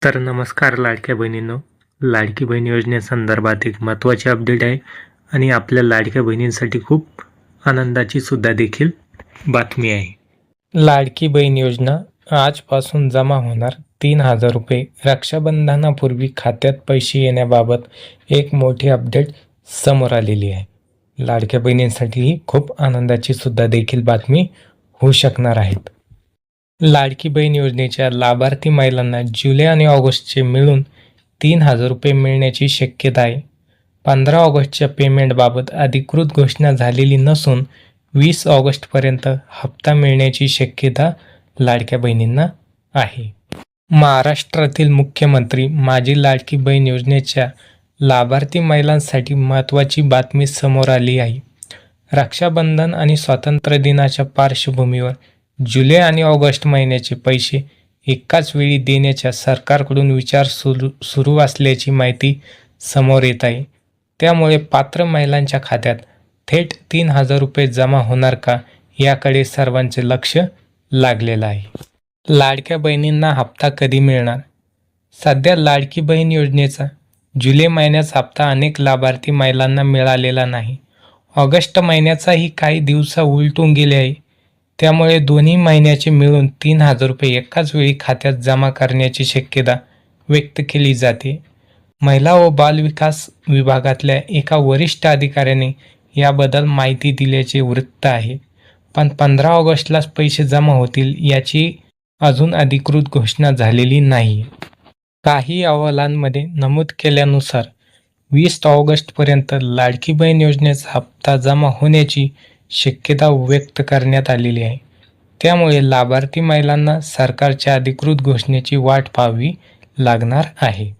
तर नमस्कार लाडक्या बहिणींनो, लाडकी बहीण योजनेसंदर्भात एक महत्त्वाची अपडेट आहे आणि आपल्या लाडक्या बहिणींसाठी खूप आनंदाची सुद्धा देखील बातमी आहे. लाडकी बहीण योजना आजपासून जमा होणार 3,000 रुपये. रक्षाबंधनापूर्वी खात्यात पैसे येण्याबाबत एक मोठी अपडेट समोर आलेली आहे. लाडक्या बहिणींसाठी ही खूप आनंदाची सुद्धा देखील बातमी होऊ शकणार आहेत. लाडकी बहीण योजनेच्या लाभार्थी महिलांना जुलै आणि ऑगस्टचे मिळून 3,000 रुपये मिळण्याची शक्यता आहे. 15 ऑगस्टच्या पेमेंटबाबत अधिकृत घोषणा झालेली नसून 20 ऑगस्टपर्यंत हप्ता मिळण्याची शक्यता लाडक्या बहिणींना आहे. महाराष्ट्रातील मुख्यमंत्री माझी लाडकी बहीण योजनेच्या लाभार्थी महिलांसाठी महत्त्वाची बातमी समोर आली आहे. रक्षाबंधन आणि स्वातंत्र्य दिनाच्या पार्श्वभूमीवर जुलै आणि ऑगस्ट महिन्याचे पैसे एकाच वेळी देण्याच्या सरकारकडून विचार सुरू असल्याची माहिती समोर येत आहे. त्यामुळे पात्र महिलांच्या खात्यात थेट 3,000 रुपये जमा होणार का याकडे सर्वांचे लक्ष लागलेलं आहे. लाडक्या बहिणींना हप्ता कधी मिळणार? सध्या लाडकी बहीण योजनेचा जुलै महिन्याचा हप्ता अनेक लाभार्थी महिलांना मिळालेला नाही. ऑगस्ट महिन्याचाही काही दिवस उलटून गेले आहे. त्यामुळे दोन्ही महिन्याचे मिळून 3,000 रुपये एकाच वेळी खात्यात जमा करण्याची शक्यता व्यक्त केली जाते. महिला व बालविकास विभागातल्या एका वरिष्ठ अधिकाऱ्याने याबद्दल माहिती दिल्याचे वृत्त आहे. पण 15 ऑगस्टलाच पैसे जमा होतील याची अजून अधिकृत घोषणा झालेली नाही. काही अहवालांमध्ये नमूद केल्यानुसार 20 ऑगस्टपर्यंत लाडकी बहीण योजनेचा हप्ता जमा होण्याची शक्यता व्यक्त करण्यात आलेली आहे. त्यामुळे लाभार्थी महिलांना सरकारच्या अधिकृत घोषणेची वाट पाहावी लागणार आहे.